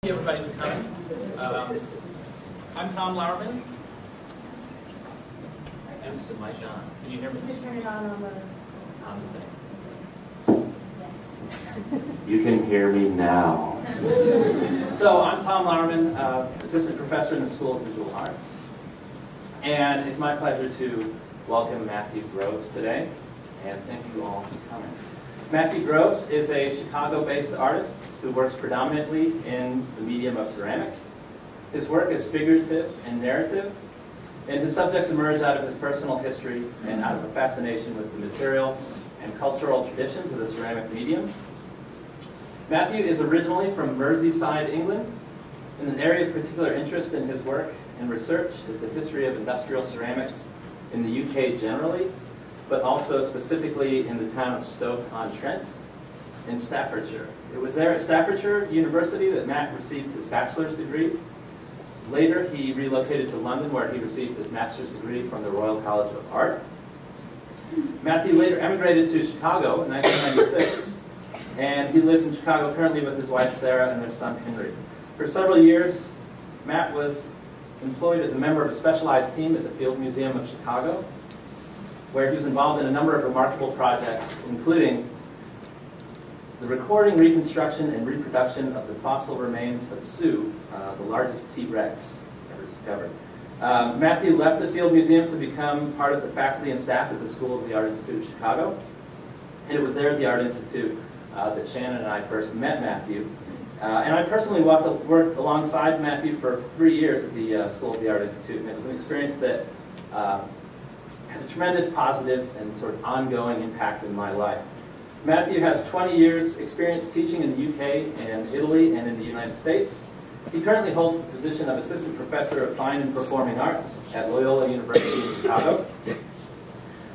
Thank you everybody for coming. I'm Tom Lauerman. Is the mic on? Can you hear me? Just turn it on the thing. Yes. You can hear me now. So I'm Tom Lauerman, assistant professor in the School of Visual Arts. And it's my pleasure to welcome Matthew Groves today. And thank you all for coming. Matthew Groves is a Chicago-based artist who works predominantly in the medium of ceramics. His work is figurative and narrative, and his subjects emerge out of his personal history and out of a fascination with the material and cultural traditions of the ceramic medium. Matthew is originally from Merseyside, England, and an area of particular interest in his work and research is the history of industrial ceramics in the UK generally, but also specifically in the town of Stoke-on-Trent in Staffordshire. It was there at Staffordshire University that Matt received his bachelor's degree. Later, he relocated to London where he received his master's degree from the Royal College of Art. Matthew later emigrated to Chicago in 1996, and he lives in Chicago currently with his wife Sarah and their son Henry. For several years, Matt was employed as a member of a specialized team at the Field Museum of Chicago, where he was involved in a number of remarkable projects, including the recording, reconstruction, and reproduction of the fossil remains of Sue, the largest T-Rex ever discovered. Matthew left the Field Museum to become part of the faculty and staff at the School of the Art Institute of Chicago. And it was there at the Art Institute that Shannon and I first met Matthew. And I personally worked alongside Matthew for 3 years at the School of the Art Institute, and it was an experience that had a tremendous positive and sort of ongoing impact in my life. Matthew has 20 years experience teaching in the UK and Italy and in the United States. He currently holds the position of Assistant Professor of Fine and Performing Arts at Loyola University in Chicago.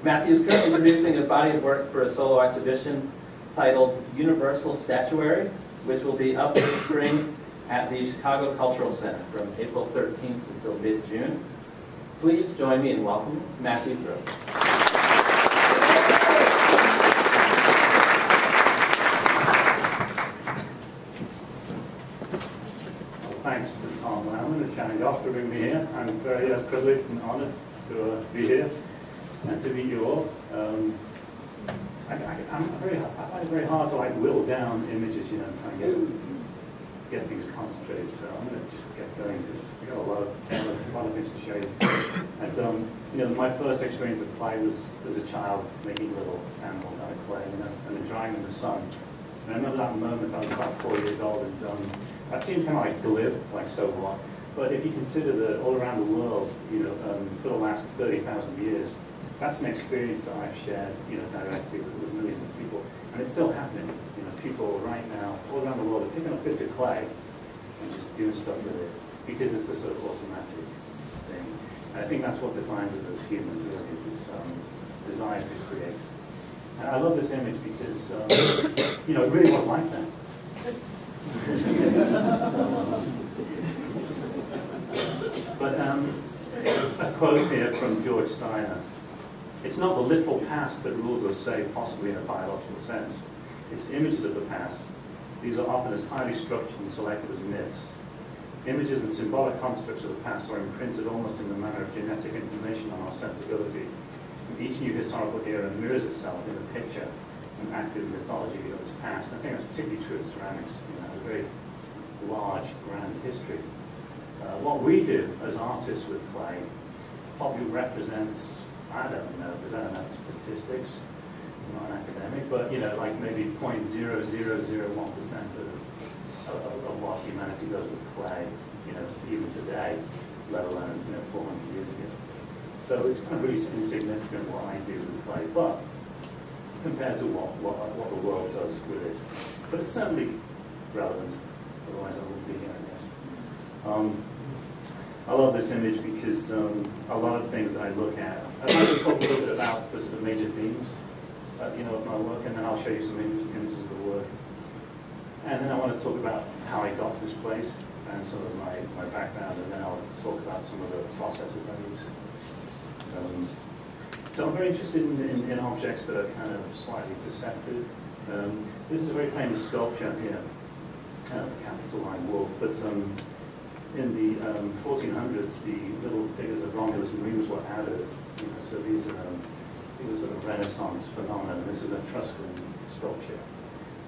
Matthew is currently producing a body of work for a solo exhibition titled Universal Statuary, which will be up this spring at the Chicago Cultural Center from April 13th until mid-June. Please join me in welcoming Matthew Groves. Thanks to Tom Lauerman and Shannon Goff for bringing me here. I'm very privileged and honored to be here and to meet you all. I find it very hard to whittle down images, and try and get things concentrated. So I'm going to just get going because I've got a lot of things to show you. And my first experience of clay was as a child making little animals out of clay, and then drying in the sun. And I remember that moment. I was about 4 years old, and that seemed kind of like glib, like so what. But if you consider that all around the world, for the last 30,000 years, that's an experience that I've shared, directly with millions of people, and it's still happening. People right now all around the world are taking up bits of clay and just doing stuff with it because it's a sort of automatic thing. And I think that's what defines us as humans, really, is this desire to create. And I love this image because it really was like that. But a quote here from George Steiner. It's not the literal past that rules us, say, possibly in a biological sense. It's images of the past. These are often as highly structured and selected as myths. Images and symbolic constructs of the past are imprinted almost in the manner of genetic information on our sensibility. And each new historical era mirrors itself in the picture and active mythology of its past. And I think that's particularly true of ceramics. It has a very large, grand history. What we do as artists with clay probably represents, I don't know, because I don't have statistics, I'm not an academic, but like maybe 0.0001% of what humanity does with clay, even today, let alone 400 years ago. So it's kind of really insignificant what I do with clay, but compared to what the world does with it. But it's certainly relevant, otherwise I wouldn't be here, I guess. I love this image because a lot of things that I look at, I'd like to talk a little bit about the sort of major themes of my work, and then I'll show you some images of the work. And then I want to talk about how I got to this place and some of my background, and then I'll talk about some of the processes I use. So I'm very interested in objects that are kind of slightly perceptive. This is a very famous sculpture here capital-line wolf, but in the 1400s, the little figures of Romulus and Remus were added. So these are a Renaissance phenomenon. This is an Etruscan sculpture.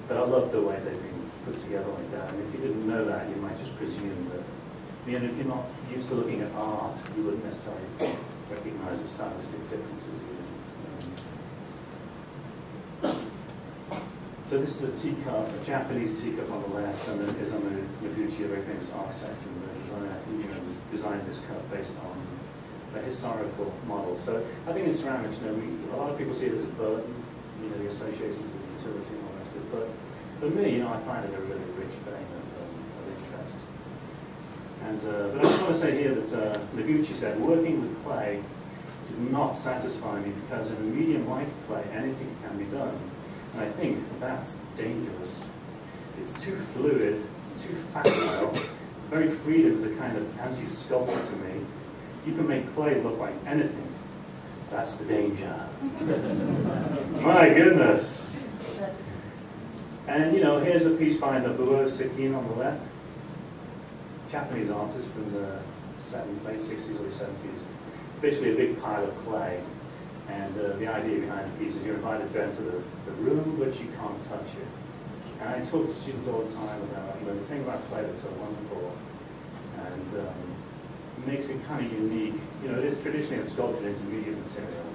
But I love the way they've been put together like that. And if you didn't know that, you might just presume that. If you're not used to looking at art, you wouldn't necessarily recognize the stylistic differences. So this is a teacup, a Japanese teacup on the left, and then is on the Noguchi, a very famous architect and designer, who designed this cup based on a historical model. So I think in ceramics, a lot of people see it as a burden, the association with utility and all that stuff. But for me, I find it a really rich vein of interest. And but I just want to say here that Noguchi said, working with clay did not satisfy me because in a medium like clay, anything can be done. And I think that's dangerous. It's too fluid, too facile. Very freedom is a kind of anti-sculpture to me. You can make clay look like anything. That's the danger. My goodness. And here's a piece by Nobuo Sekine on the left. Japanese artist from the late 60s, early 70s. Basically a big pile of clay. And the idea behind the piece is you're invited to enter the room, but you can't touch it. And I talk to students all the time about, the thing about clay that's so wonderful and makes it kind of unique. It is traditionally a sculptured intermediate material.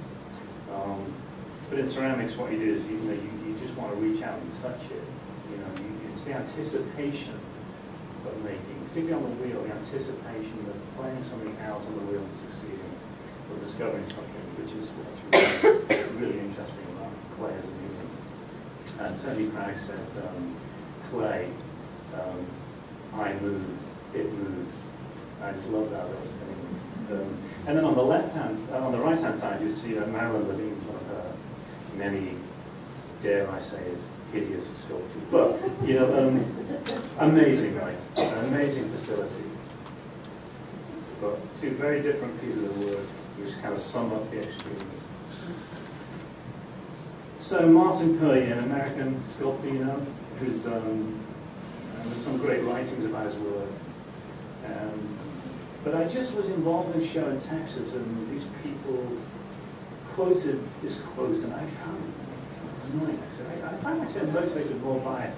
But in ceramics, what you do is you just want to reach out and touch it. It's the anticipation of making, particularly on the wheel, the anticipation of playing something out on the wheel and succeeding, or discovering something, which is what's really interesting about clay as a medium. And Tony Craig said, clay, I move, it moves. I just love that little thing. And then on the right-hand side, you see Marilyn Levine's one of her many, dare I say it, hideous sculptures. But, amazing, right? An amazing facility. But two very different pieces of work which kind of sum up the experience. So Martin Puryear, an American sculptor, who's, and there's some great writings about his work. But I just was involved in a show in Texas, and these people quoted this quote, and I found it annoying, actually. I find myself motivated more by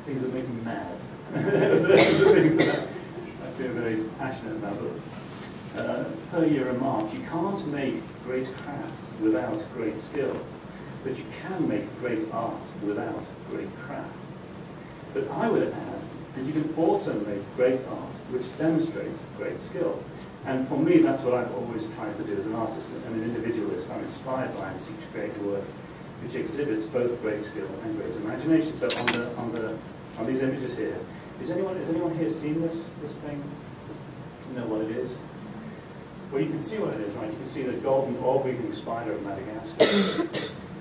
things that make me mad. The things that I feel very passionate about. Puryear remarked, you can't make great craft without great skill, but you can make great art without great craft. But I would add that you can also make great art which demonstrates great skill. And for me, that's what I've always tried to do as an artist and an individualist. I'm inspired by and seek to create work which exhibits both great skill and great imagination. So on these images here, has anyone here seen this thing? You know what it is? Well, you can see what it is, right? You can see the golden orb-weaving spider of Madagascar.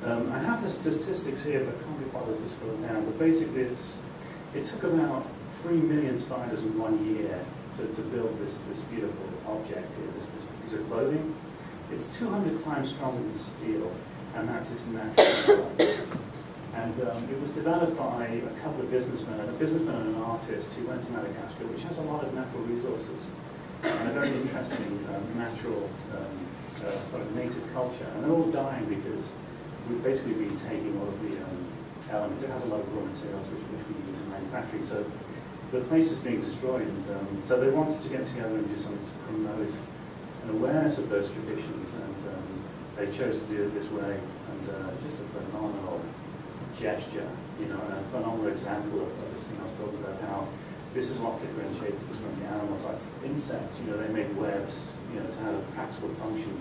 I have the statistics here, but I can't be bothered to scroll down. But basically, it took about 3 million spiders in 1 year to build this beautiful object here, this piece of clothing. It's 200 times stronger than steel, and that's its natural size. And it was developed by a couple of businessmen, and an artist who went to Madagascar, which has a lot of natural resources and a very interesting natural sort of native culture. And they're all dying because we've basically been taking all of the elements. It has a lot of raw materials which we use in manufacturing. So the place is being destroyed. And so they wanted to get together and do something to promote an awareness of those traditions. And they chose to do it this way. And just a phenomenal gesture, and a phenomenal example of this thing I was talking about, how this is what differentiates us from the animals. Like insects, they make webs, to have a practical function.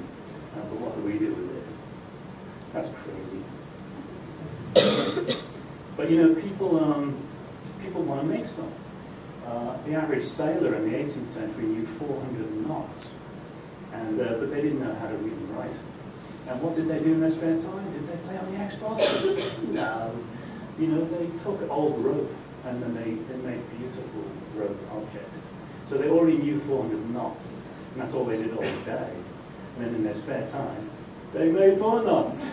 But what do we do with it? That's crazy. But people want to make stuff. The average sailor in the 18th century knew 400 knots, and but they didn't know how to read and write. And what did they do in their spare time? Did they play on the Xbox? No. They took old rope and then they made beautiful rope objects. So they already knew 400 knots, and that's all they did all day. And then in their spare time, they made more knots.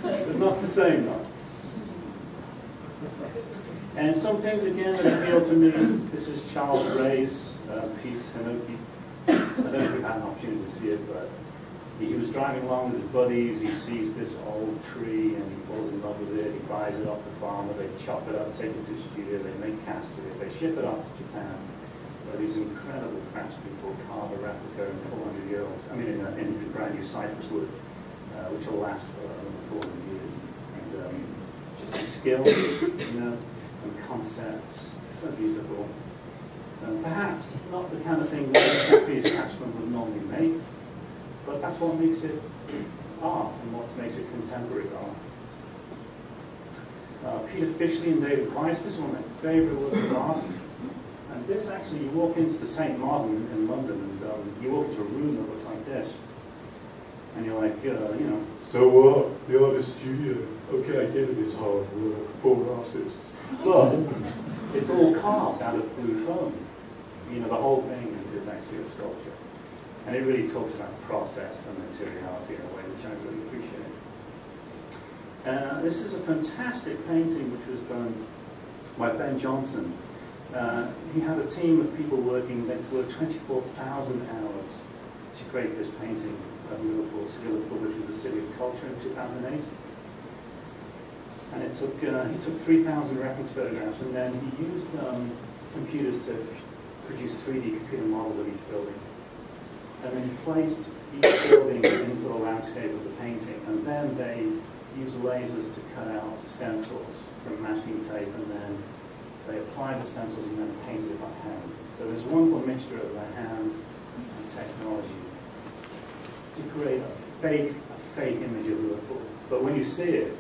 But not the same knots. And some things, again, that appeal to me. This is Charles Ray's piece, Hinoki. I don't know if you've had an opportunity to see it, but he was driving along with his buddies. He sees this old tree, and he falls in love with it. He buys it off the farmer. They chop it up, take it to a studio. They make casts of it. They ship it off to Japan, where these incredible craftspeople carve a replica in 400 years. I mean, in brand new cypress wood, which will last for over 400 years. And just the skill, and concepts, so beautiful. Perhaps not the kind of thing that a Japanese craftsman would normally make, but that's what makes it art and what makes it contemporary art. Peter Fishley and David Weiss, this is one of my favorite works of art. And this actually, you walk into the Tate Modern in London, and you walk into a room that looks like this, and you're like, So what? The artist studio. Okay, I get it, it's hard work, poor artists. but it's all carved out of blue foam. The whole thing is actually a sculpture. And it really talks about process and materiality in a way which I really appreciate. This is a fantastic painting which was done by Ben Johnson. He had a team of people working that worked 24,000 hours to create this painting of Liverpool, which was the city of culture in 2008. And it took, he took 3,000 reference photographs, and then he used computers to produce 3D computer models of each building. And then he placed each building into the landscape of the painting, and then they used lasers to cut out stencils from masking tape, and then they applied the stencils and then painted it by hand. So there's a wonderful mixture of the hand and technology to create a fake image of Liverpool. But when you see it,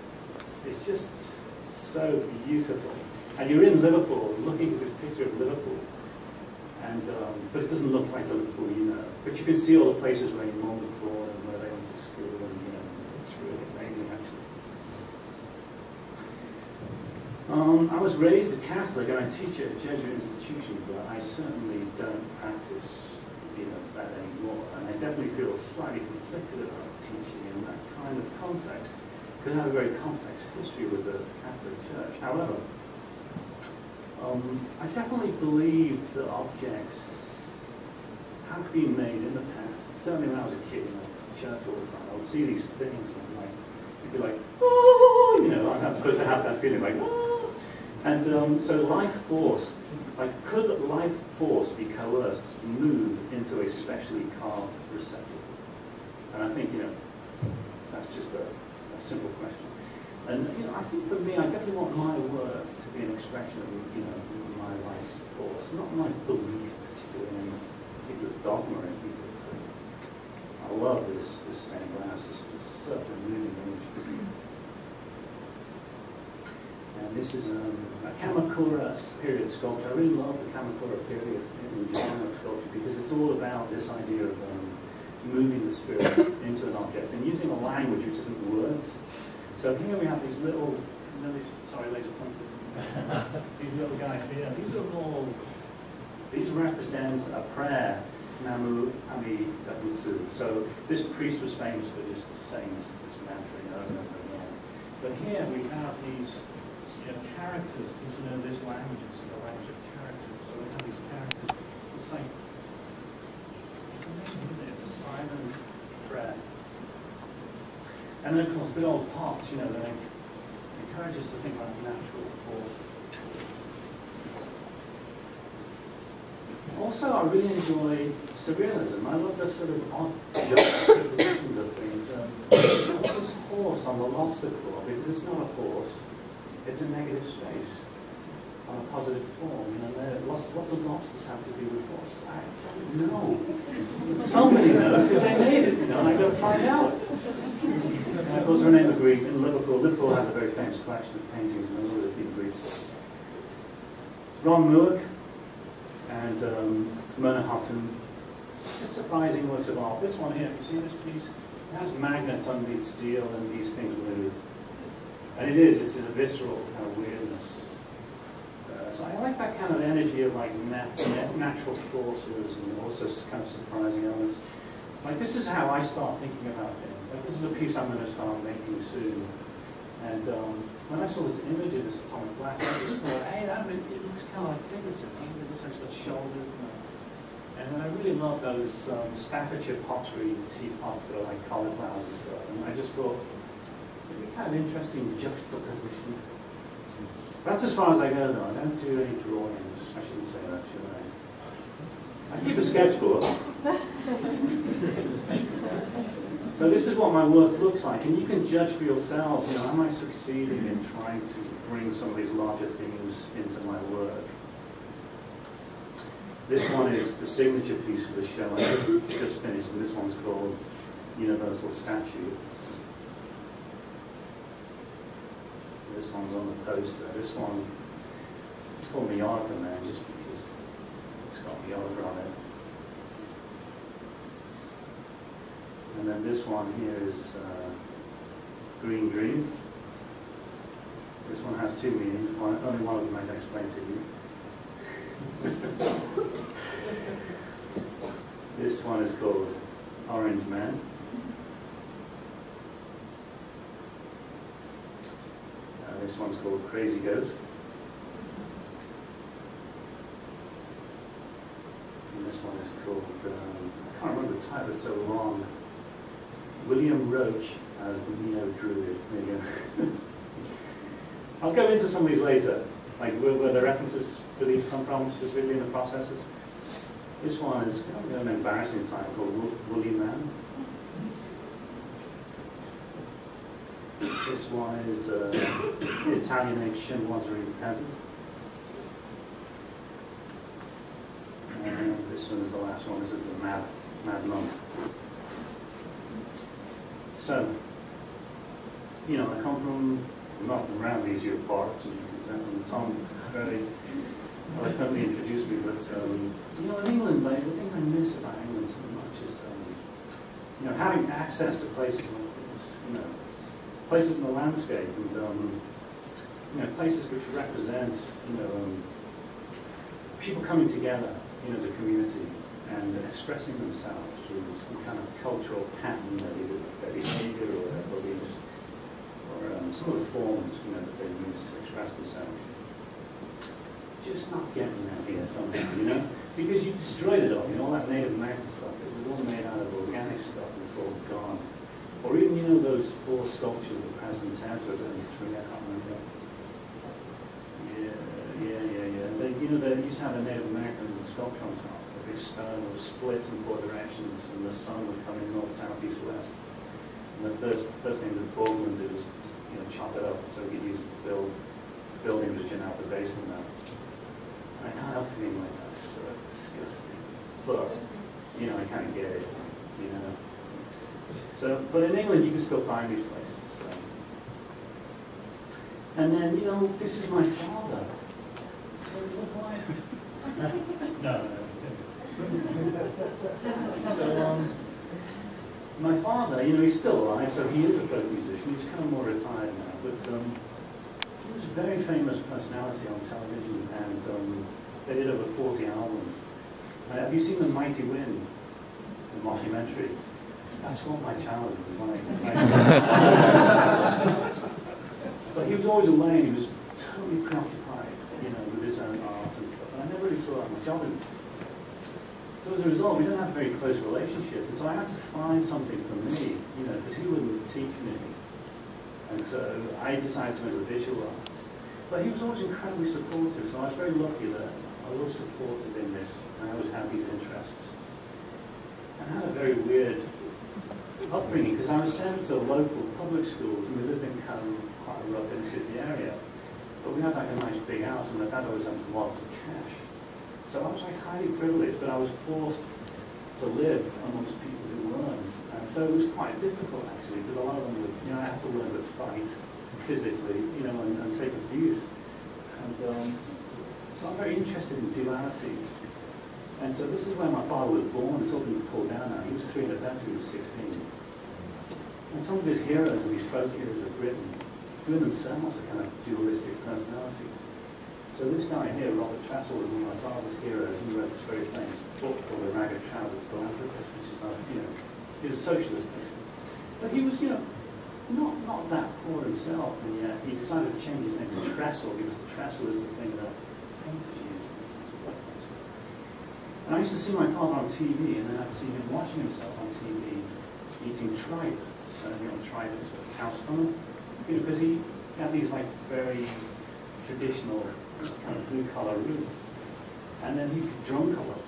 it's just so beautiful. And you're in Liverpool, looking at this picture of Liverpool, and but it doesn't look like the Liverpool you know. But you can see all the places where your mom was born and where they went to school, and it's really amazing, actually. I was raised a Catholic, and I teach at a Jesuit institution, but I certainly don't practice that anymore. And I definitely feel slightly conflicted about teaching in that kind of context, because I have a very complex history with the Catholic Church. However, I definitely believe that objects have been made in the past. Certainly when I was a kid in church all the time, I would see these things and you'd be like, oh, I'm supposed to have that feeling like, oh. And so life force, could life force be coerced to move into a specially carved receptacle? And I think, that's just a simple question. And I think for me, I definitely want my work to be an expression of my life force, not my belief particularly in a particular dogma or anything. I love this stained glass. It's just such a moving image. And this is a Kamakura period sculpture. I really love the Kamakura period in genre sculpture because it's all about this idea of moving the spirit into an object and using a language which isn't words. So here we have these little, laser pointed. These little guys here. These represent a prayer, Namu Ami Dabutsu. So this priest was famous for just saying this mantra over and over again. But here we have these characters, because this language is the language of characters. So we have these characters. It's like, it's amazing, isn't it? It's a silent prayer. And then, of course, the old pots, they encourage us to think about natural force. Also, I really enjoy surrealism. I love the sort of odd juxtapositions of things. This horse on the lobster claw, because it's not a horse, it's a negative space on a positive form. What do lobsters have to do with horses? I don't know. But somebody knows, because they made it, and I got to find out. And of course, René Magritte in Liverpool. Liverpool has a very famous collection of paintings, and those are the Magritte. Ron Mueck and Mona Houghton. Just surprising works of art. This one here, you see this piece? It has magnets underneath steel, and these things move. And it's a visceral kind of weirdness. So I like that kind of energy of natural forces and also kind of surprising elements. This is how I start thinking about things. This is a piece I'm going to start making soon. And when I saw this image of this atomic black, I just thought, hey, it looks kind of like figurative. It looks like it's got shoulders. And then I really love those Staffordshire pottery teapots that are like cauliflowers and stuff. And I just thought, it'd be kind of interesting juxtaposition. That's as far as I go, though. I don't do any drawings. I shouldn't say that, should I? I keep a sketchbook. So this is what my work looks like, and you can judge for yourselves, you know, am I succeeding in trying to bring some of these larger themes into my work? This one is the signature piece for the show I just finished, and this one's called Universal Statue. This one's on the poster. This one, it's called Mallorca Man, just because it's got Mallorca on it. And then this one here is Green Dream. This one has two meanings. Only one of them I can explain to you. This one is called Orange Man. This one's called Crazy Ghost. And this one is called, I can't remember the title, it's so long. William Roach as the Neo-Druid. There you go. I'll go into some of these later, like where the references for these come from, specifically in the processes. This one is kind of an embarrassing title called Woolly Man. This one is Italian-age chinoiserie peasant. And this one is the last one. This is the Mad Monk. So, you know, I come from not around these year parts, and Tom very eloquently introduced me, but you know, in England, like, the thing I miss about England so much is, you know, having access to places like this, you know, places in the landscape, and you know, places which represent, you know, people coming together, you know, as a community and expressing themselves through some kind of cultural pattern, their behavior or their beliefs, or some of the forms, you know, that they use to express themselves. Just not getting that here somehow, you know, because you destroyed it all. You know, all that Native American stuff. It was all made out of organic stuff, and it's all gone. Or even, you know, those four sculptures the president's house, or only three, I can't remember. Yeah. They, you know, they used to have a Native American sculpture on top. A big stone that was split in four directions, and the sun would come in north, south, east, west. And the first thing that Baldwin did was, you know, chop it up so he could use it to build the building just out the basement now. I can't help feeling like that's so disgusting. But, you know, I kind of get it, you know. So, but in England, you can still find these places. So. And then, you know, this is my father. No. So, my father, you know, he's still alive, so he is a folk musician. He's kind of more retired now, but he was a very famous personality on television, and they did over 40 albums. Have you seen The Mighty Wind, the mockumentary? That's what my childhood was like. But he was always away, and he was totally preoccupied, you know, with his own art and stuff. And I never really saw that much of him. So as a result, we don't have a very close relationship. And so I had to find something for me, you know, because he wouldn't teach me. And so I decided to make a visual art. But he was always incredibly supportive, so I was very lucky that I was supported in this, and I always had these interests. And I had a very weird upbringing, because I was sent to local public schools, and we lived in kind of quite a rough inner city area. But we had like a nice big house, and my dad always had lots of cash. So I was like highly privileged, but I was forced to live amongst people who weren't. And so it was quite difficult actually, because a lot of them would, you know, I had to learn to fight physically, you know, and take abuse. And so I'm very interested in duality. And so this is where my father was born. It's all been pulled down now. He was 3 and a half, he was 16. And some of his heroes, and these folk heroes of Britain, who themselves are kind of dualistic personalities. So this guy here, Robert Tressel, was one of my father's heroes, and he wrote this very famous book called The Ragged Trousered Philanthropist, which is, you know, he's a socialist, basically. But he was, you know, not that poor himself, and yet he decided to change his name to Trestle because the trestle is the thing that painters use. And I used to see my father on TV, and then I'd see him watching himself on TV eating tripe. Tripe is a cow stomach, because he had these like very traditional kind of blue-collar roots, and then he'd be drunk a lot.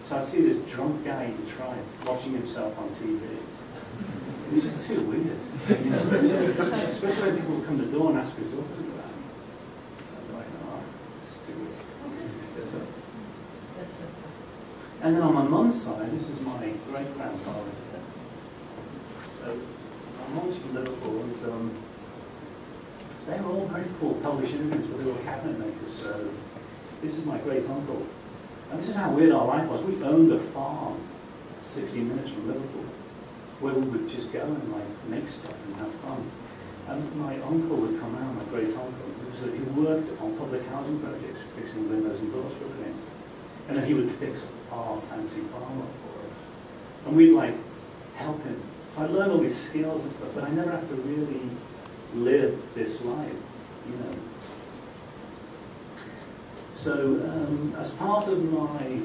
So I'd see this drunk guy eating tripe, watching himself on TV. It was just too weird, especially when people would come to the door and ask results about him. I'd be like, oh, this is too weird. And then on my mum's side, this is my great-grandfather. So my mum's from Liverpool, and they were all very poor Polish immigrants, but they were cabinet makers. So this is my great-uncle. And this is how weird our life was. We owned a farm 60 minutes from Liverpool, where we would just go and like make stuff and have fun. And my uncle would come around, my great-uncle, because he worked on public housing projects, fixing windows and doors for living. And then he would fix our fancy farm up for us. And we'd like help him. So I learned all these skills and stuff, but I never had to really live this life, So as part of my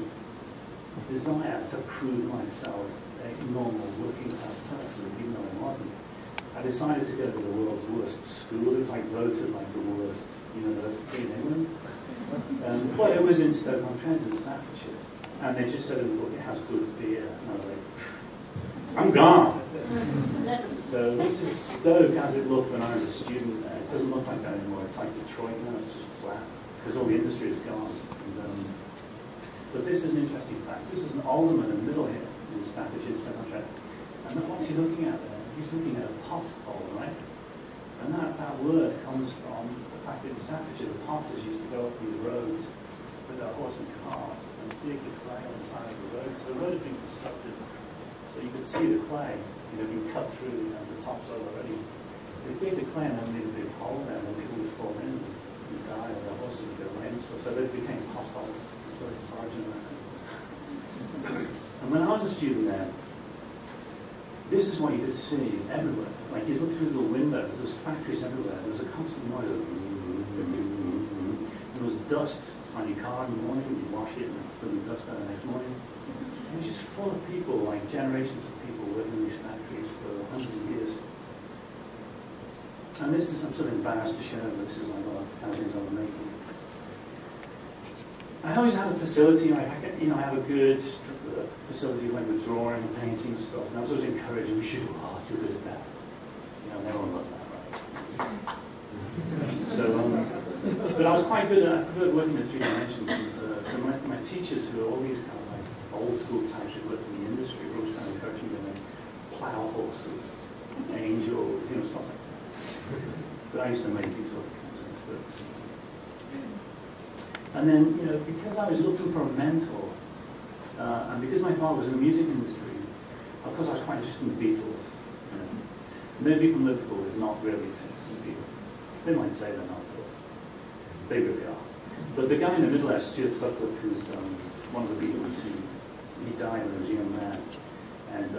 desire to prove myself a normal working class person, even though I wasn't, I decided to go to the world's worst school. It was like voted like the worst university in England. Well, it was in Stoke-on-Trent in Staffordshire. And they just said in the book, it has good beer. And I was like, I'm gone. So this is Stoke as it looked when I was a student there. It doesn't look like that anymore. It's like Detroit now, it's just flat. Because all the industry is gone. And, but this is an interesting fact. This is an alderman in the middle here in Staffordshire, Stoke-on-Trent. And what's he looking at there? He's looking at a pothole, right? And that word comes from the fact that in Staffordshire, the potters used to go up these roads with their horse and cart and dig the clay on the side of the road. So the road had been constructed so you could see the clay, being cut through the topsoil already. They dig the clay and then made a big hole there, and then people would fall in and die, or their horses would go away and stuff. So they became potholes. And when I was a student there, this is what you could see everywhere. Like you look through the windows, there's factories everywhere. There was a constant noise of there was dust on your car in the morning, you wash it and there's the dust there the next morning. It was just full of people, like generations of people working in these factories for hundreds of years. And this is, I'm sort of embarrassed to share, but this is like what kind of things I was making. I always had a facility, I have a good facility like with drawing and painting and stuff, and I was always encouraging, we should do art, you're good at that. Everyone loves that, right? So, but I was quite good at working in 3 dimensions. And, so my teachers, who are all these kind of like old school types who work in the industry, were always kind of encouraging me to like plow horses, angels, stuff like that. But I used to make these sort of kinds of experts. And then, because I was looking for a mentor, and because my father was in the music industry, of course I was quite interested in the Beatles. Nobody from Liverpool is not really interested in the Beatles. They might say they're not, but they really are. But the guy in the middle there, Stuart Sutcliffe, who's one of the Beatles, he died when he was a young man. And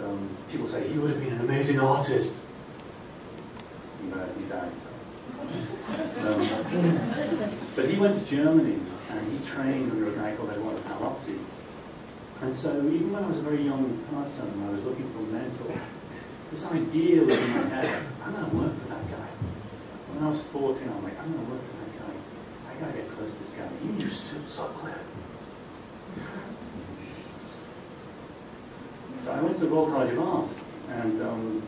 people say, he would have been an amazing artist. He died, so. But he went to Germany, and he trained under a guy called Eduardo Palazzi. And so even when I was a very young person, and I was looking for a mentor, this idea was in my head, I'm going to work for that guy. When I was 14, I'm like, I'm going to work for that guy. I got to get close to this guy. He used to Sutcliffe. So I went to the Royal College of Art, and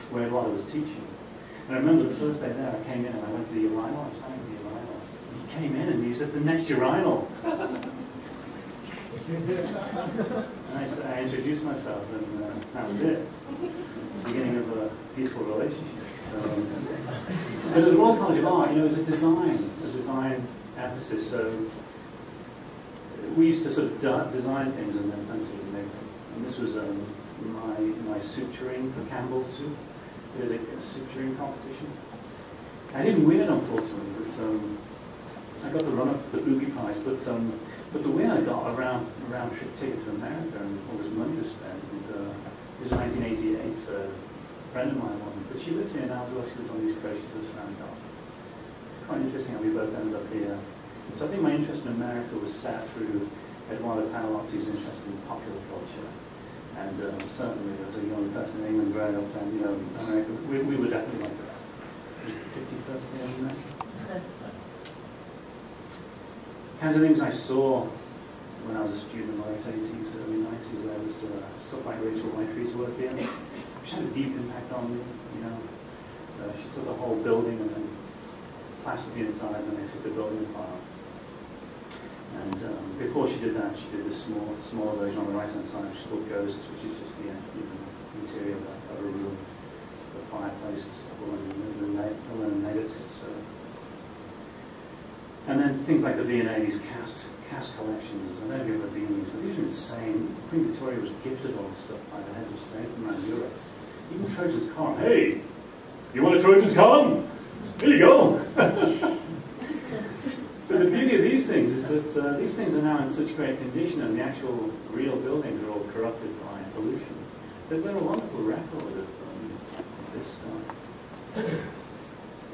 where Eduardo was teaching. And I remember the first day there, I came in and I went to the urinal. I was standing at the urinal. He came in and he said, the next urinal. And I introduced myself, and that was it. Beginning of a peaceful relationship. But at the Royal College of Art, it was a design emphasis. So we used to sort of design things and then pencil and make them. And this was my suturing for Campbell's soup. We did a suturing competition. I didn't win it, unfortunately, but I got the runner for the Boogie Prize. But the winner got a round trip ticket to America and all this money to spend. And, it was 1988, so friend of mine wasn't. But she lives here now as well. She lives on the East Coast. She's a surrounding girl. Quite interesting how we both ended up here. So I think my interest in America was sat through Eduardo Panalozzi's interest in popular culture. And certainly as a young person in England growing up, and America, we were definitely like that. It was the 51st day of America. Kinds of things I saw when I was a student in the late 80s, early 90s, there was stuff like Rachel Whiteley's work here, which had a deep impact on me, she took the whole building and then plastered the inside, and then they took the building apart. And before she did that, she did this smaller version on the right-hand side, which is called Ghosts, which is just the interior of a room, the fireplace and stuff, illuminated. So. And then things like the V&A, these cast collections, I don't know if you've ever been these, but these are insane. Queen Victoria was gifted all this stuff by the heads of state from around Europe. Even Trojan's column. Hey, you want a Trojan's column? Here you go. But the beauty of these things is that these things are now in such great condition, and the actual real buildings are all corrupted by pollution. But they're a wonderful record of this stuff.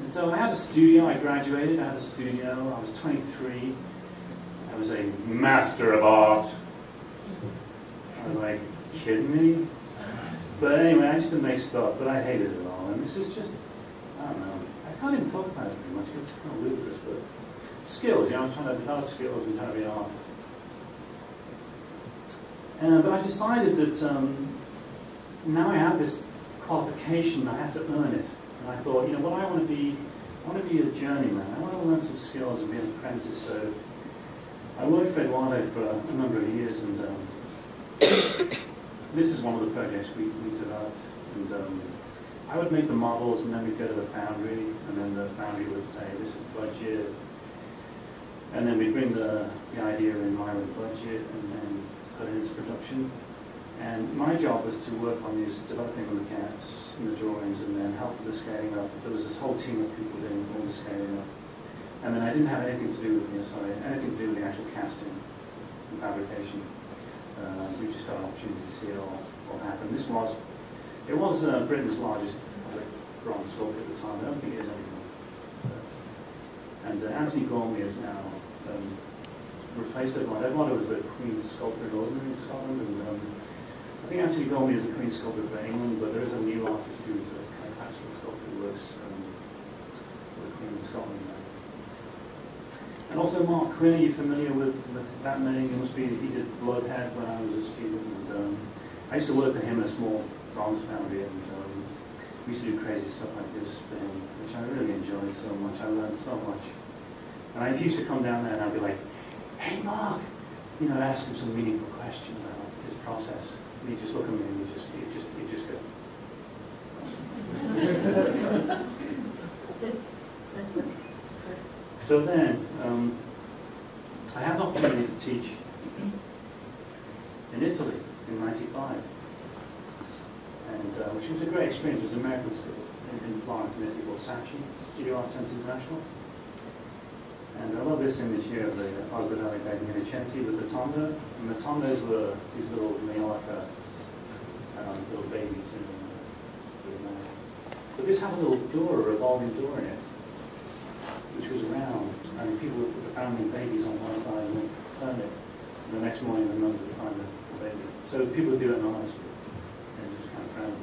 And so I had a studio. I graduated. I had a studio. I was 23. I was a master of art. I was like, kidding me? But anyway, I used to make stuff, but I hated it all. And this is just, I don't know. I can't even talk about it very much. It's kind of ludicrous, but skills. I'm trying to develop skills and trying to be an artist. But I decided that now I have this qualification, I have to earn it. And I thought, what I want to be a journeyman. I want to learn some skills and be an apprentice. So I worked for Eduardo for a number of years, and this is one of the projects we developed. And I would make the models, and then we'd go to the foundry, and then the foundry would say, this is budget. And then we'd bring the idea in line with budget, and then put it into production. And my job was to work on these, developing the maquettes and the drawings, and then help with the scaling up. There was this whole team of people doing all the scaling up. And then I didn't have anything to do with anything to do with the actual casting and fabrication. We just got an opportunity to see it all happen. It was Britain's largest public bronze sculpture at the time. I don't think it is anymore. And Anthony Gormley is now replaced Eduardo. Eduardo was the Queen's sculptor in Ordinary in Scotland, and I think Anthony Gormley is the Queen's sculptor for England, but there is a new artist who's a kind of classical sculptor who works for the Queen of Scotland now. And also Mark Quinn, are you familiar with that name? He did Bloodhead when I was a student, and I used to work for him in a small bronze foundry, and we used to do crazy stuff like this for him, which I really enjoyed so much. I learned so much. And I used to come down there and I'd be like, hey Mark, ask him some meaningful question about his process. And he'd just look at me and he'd just go. So then, I had an opportunity to teach in Italy in '95, and which was a great experience. It was an American school in Florence, in Italy, called SACI, Studio Art Sense International. And I love this image here of the Ospedale dei Innocenti with the tondo. And the tondos were these little Mallorca little babies. But this had a little door, a revolving door in it, which was round. I mean, people would put the family babies on one side and then turn it. And the next morning the nuns would find the baby. So people would do it anonymously. And just kind of proud.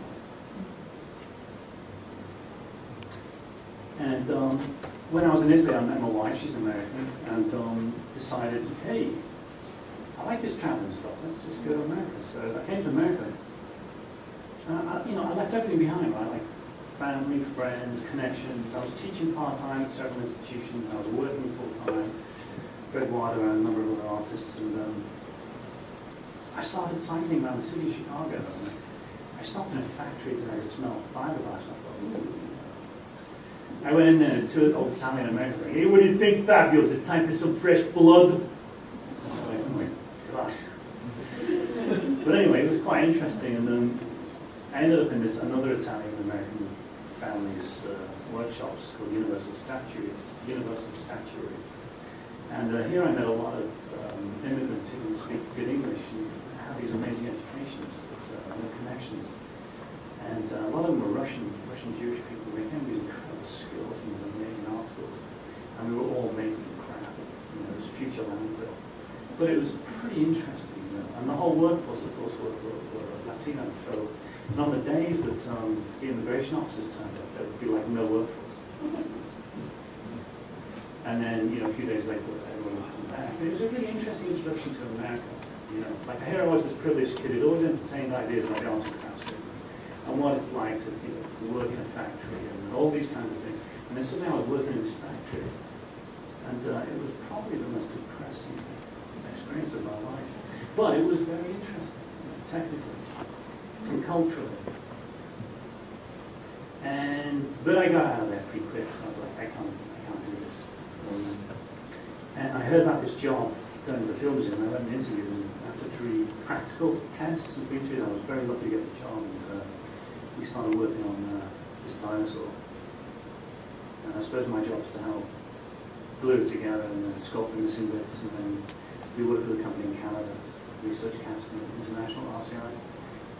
And when I was in Italy, I met my wife, she's American, and decided, hey, I like this traveling stuff, let's just go to America. So I came to America. I left everything behind, right? Like family, friends, connections. I was teaching part-time at several institutions, I was working full-time, for Eduardo and a number of other artists, and I started cycling around the city of Chicago. And I stopped in a factory that I smelled fiberglass, and I thought, ooh. I went in there and two old Italian Americans like, hey, what do you think, Fabio? The time for some fresh blood? I was like, oh my gosh. But anyway, it was quite interesting, and I ended up in another Italian-American family's workshops called Universal Statuary. And here I met a lot of immigrants who can speak good English and have these amazing educations, and connections. And a lot of them were Russian But it was pretty interesting, you know. And the whole workforce, of course, were Latino. So on the days that the immigration officers turned up, there would be like no workforce. And then, you know, a few days later, everyone would come back. It was a really interesting introduction to America. You know, like here I was, this privileged kid who'd always entertained ideas about the arts and crafts and what it's like to, you know, work in a factory and all these kinds of things. And then suddenly I was working in this factory, and it was probably the most depressing experience of my life. But it was very interesting, you know, technically and culturally. But I got out of there pretty quick. So I was like, I can't do this. And I heard about this job going to the film museum. I went and interviewed, and after 3 practical tests and interviews, I was very lucky to get the job. And we started working on this dinosaur. And I suppose my job is to help glue it together and then sculpt the missing bits. And then we worked with a company in Canada, Research Casting International, RCI.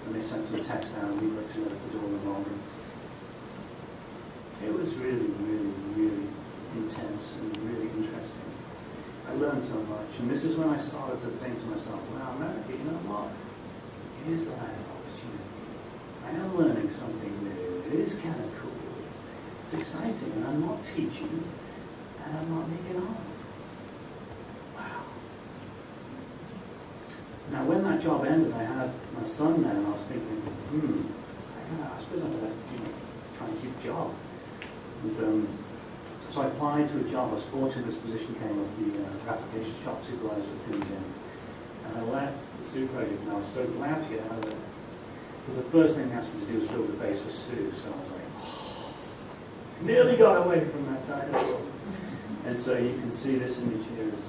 And they sent some text down, and we worked together to do all the modeling. It was really, really, really intense and really interesting. I learned so much, and this is when I started to think to myself, wow, America, you know what? It is the land of opportunity. I am learning something new. It is kind of cool. It's exciting, and I'm not teaching, and I'm not making art. Wow. Now, when that job ended, I had my son there, and I was thinking, I suppose I'm going to try and keep a job. And, so I applied to a job. I was fortunate this position came up, the application shop supervisor at the museum. And I left the soup project, and I was so glad to get out of it. But the first thing they asked me to do was build a base for Sue, so I was like, oh, nearly got away from that dinosaur. And so you can see this image here is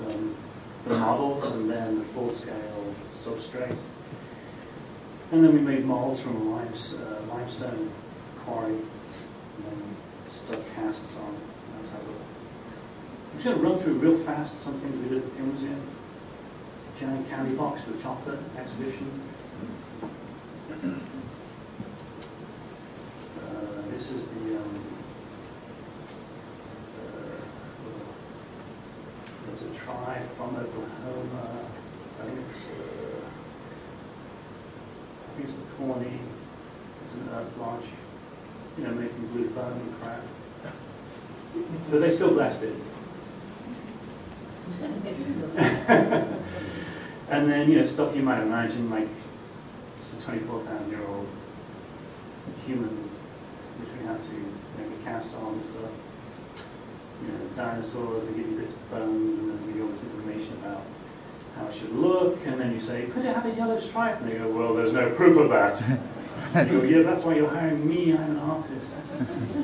the models and then the full-scale substrate. And then we made molds from a limestone quarry, and then stuck casts on. That's how it looked. I'm just going to run through real fast some things we did at the Film Museum. Giant candy box for the chocolate exhibition. This is there's a tribe from Oklahoma. I think it's the Pawnee. It's an earth lodge, you know, making blue foam and crap. But they still blessed it. And then, you know, stuff you might imagine, like it's a 24,000-year-old human, which we had to make a cast on and stuff. You know, dinosaurs, they give you bits of bones, and then they give you all this information about how it should look, and then you say, could it have a yellow stripe? And they go, well, there's no proof of that. And you go, yeah, that's why you're hiring me, I'm an artist.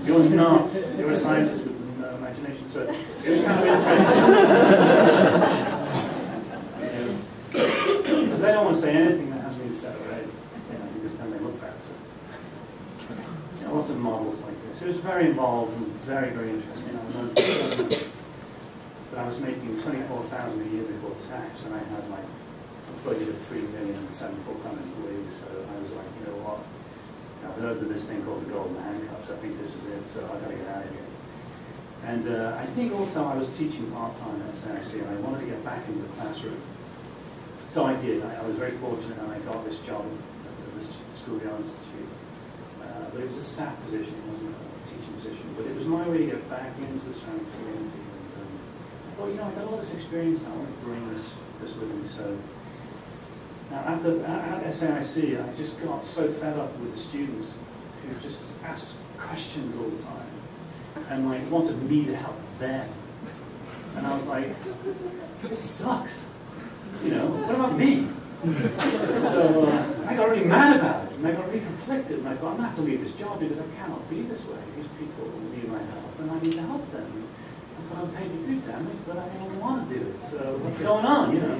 You're not. You're a scientist with no imagination. So it was kind of interesting. Because they don't want to say anything that hasn't been said already, you know, because then they look bad. So, you know, lots of models like this. It was very involved and very, very interesting. I learned so much. But I was making $24,000 a year before tax, and I had like a budget of $3 million and 7 full-time employees. So I was like, you know what? I've heard of this thing called the golden handcuffs. I think this is it, so I've got to get out of here. And I think also I was teaching part-time at SAIC, and I wanted to get back into the classroom. So I did. I was very fortunate, and I got this job at the School of the Art Institute. But it was a staff position, it wasn't a teaching position. But it was my way to get back into the surrounding community. And I thought, you know, I got all this experience, and I want to bring this with me. So now at SAIC, I just got so fed up with the students who just asked questions all the time and like wanted me to help them. And I was like, this sucks. You know, what about me? So I got really mad about it, and I got really conflicted, and I thought, I'm going to have to leave this job because I cannot be this way. These people need my help, and I need to help them. I thought, I'm paid to do damn it, but I don't want to do it. So what's going on, you know?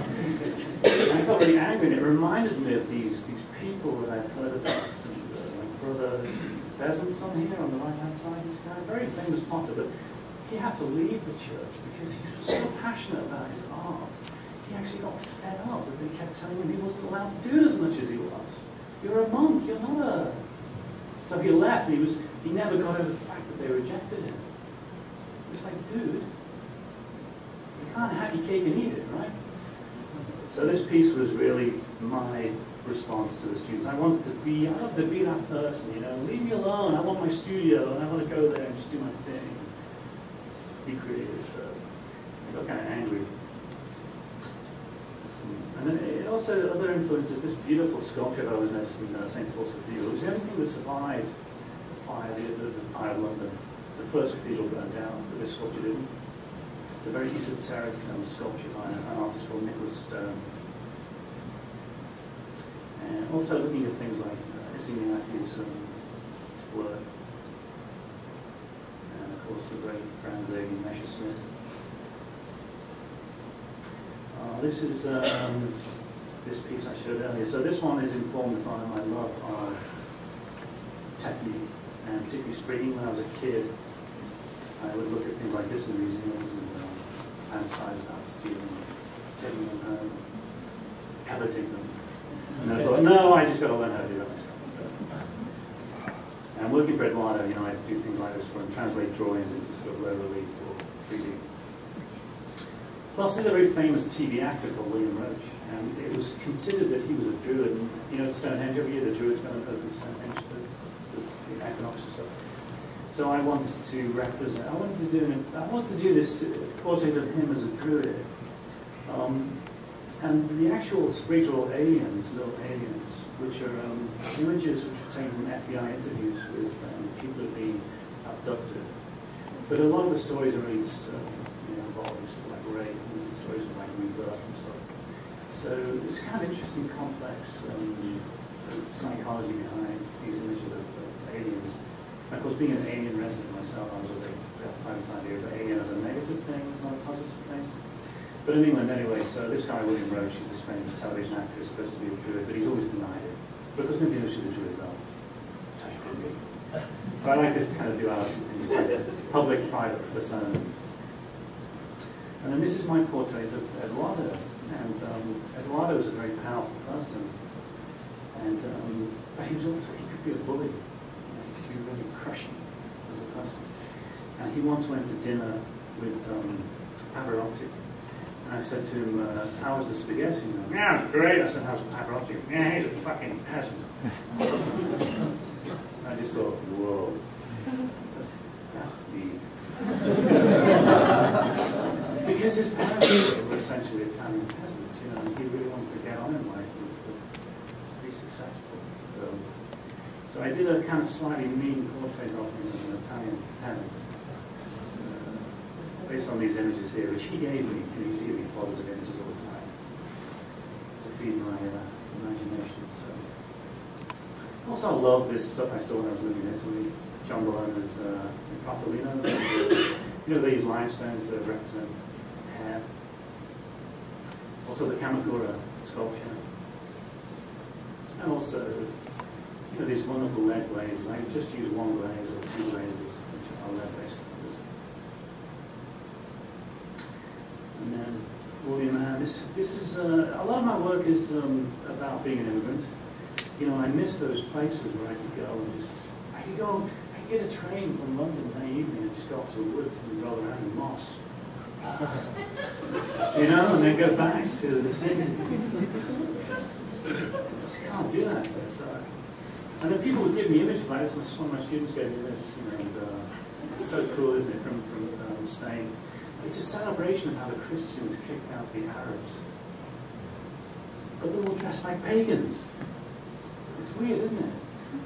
And I got really angry, and it reminded me of these people that I've heard about. And, my brother Pheasant's on here on the right-hand side, this guy, very famous potter, but he had to leave the church because he was so passionate about his art. He actually got fed up that they kept telling him he wasn't allowed to do it as much as he was. You're a monk, you're not a... So he left, and he never got over the fact that they rejected him. It's like, dude, you can't have your cake and eat it, right? So this piece was really my response to the students. I wanted to be that person, you know, leave me alone, I want my studio, and I want to go there and just do my thing, be creative. So I got kind of angry. And then it also, other influences, this beautiful sculpture that was noticed in St. Paul's Cathedral. It was the only thing that survived the fire of London. The first cathedral burned down, but this sculpture didn't. It's a very esoteric sculpture by an artist called Nicholas Stone. And also looking at things like Sidney Matthews' work. And of course the great Franz Xavier Messerschmitt. This is this piece I showed earlier. So this one is informed by my love of technique, and particularly sprigging. When I was a kid, I would look at things like this in museums and fantasize about stealing, taking them home, coveting them. And I thought, no, I just got to learn how to do that myself. So, and working for Eduardo, you know, I do things like this where I translate drawings into sort of low relief or 3D. Plus, there's a very famous TV actor called William Roach, and it was considered that he was a druid. And, you know, at Stonehenge every year, the druids go and open Stonehenge, that's the equinox and stuff. So I wanted to represent. I wanted to do this portrait of him as a druid, and the actual spiritual aliens, little aliens, which are images which are taken from FBI interviews with people who have been abducted. But a lot of the stories are really disturbing. Involving stuff like rape and stories of like rebirth and stuff. So it's kind of interesting, complex psychology behind these images of aliens. And of course, being an alien resident myself, I was a big fan of this idea of alien as a negative thing, not a positive thing. But in England anyway, so this guy, William Roach, he's this famous television actor, is supposed to be a druid, but he's always denied it. Because nobody knows who the druids are. So he could be. So I like this kind of duality, public, private, persona. And then this is my portrait of Eduardo. And Eduardo was a very powerful person. And but he was also, he could be a bully. He could be really crushing as a person. And he once went to dinner with Pavarotti. And I said to him, how was the spaghetti? And he yeah, it's great. I said, how's Pavarotti? Yeah, he's a fucking peasant. I just thought, whoa, that's deep. Because his parents were essentially Italian peasants, you know, and he really wanted to get on in life and to be successful. So I did a kind of slightly mean portrait of him as an Italian peasant, based on these images here, which he gave me. And he's giving me photos of images all the time to feed my imagination. So. Also, I love this stuff I saw when I was living in Italy. John Bologna's Cartolino. You know, they use limestone to represent hair. Also the Kamakura sculpture. And also, you know, these wonderful lead glazes. I just use one glaze or two glazes, which are lead-based colors. And then, William, this is, a lot of my work is about being an immigrant. You know, I miss those places where I could go and just, I could get a train from London that evening and just go off to the woods and roll around in moss. You know, and then go back to the city. Just can't do that. And then people would give me images like this. One of my students gave me this, you know, and it's so cool, isn't it, from Spain. It's a celebration of how the Christians kicked out the Arabs. But they're all dressed like pagans. It's weird, isn't it?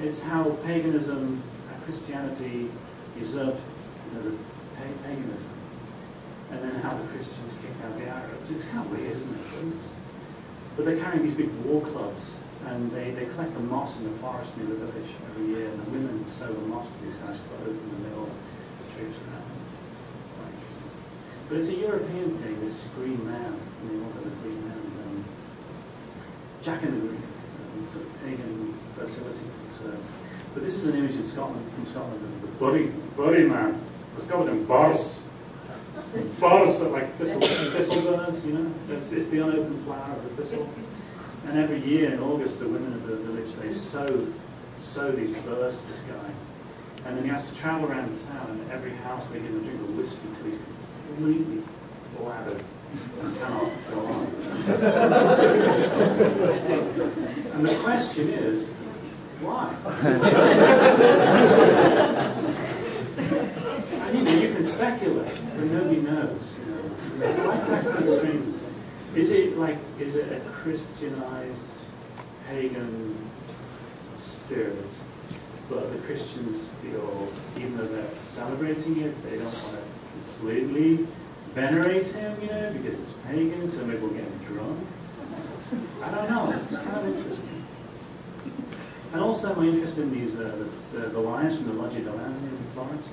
It's how paganism, Christianity usurped, you know, the paganism, and then how the Christians kicked out the Arabs. It's kind of weird, isn't it? But they're carrying these big war clubs, and they collect the moss in the forest near the village every year, and the women sew the moss to these guys' clothes in the middle of the troops around. But it's a European thing, this green man, you know, the green man, Jack and the Green, sort of pagan fertility. So, but this is an image in Scotland, from Scotland, of the buddy man. Let's go with them bars. Bars are like thistle birds, you know. It's the unopened flower of the thistle. And every year in August, the women of the village, they sow these birds to this guy. And then he has to travel around the town, and every house they give him a drink of whiskey until he's completely bladdered and cannot go on. And the question is, why? And you can speculate, but nobody knows. Why background strings? Is it a Christianized pagan spirit, but the Christians feel, even though they're celebrating it, they don't want to completely venerate him, because it's pagan, so maybe we'll get him drunk. I don't know. It's kind of interesting. And also my interest in these the lions from the Loggia de Lanza in Florence.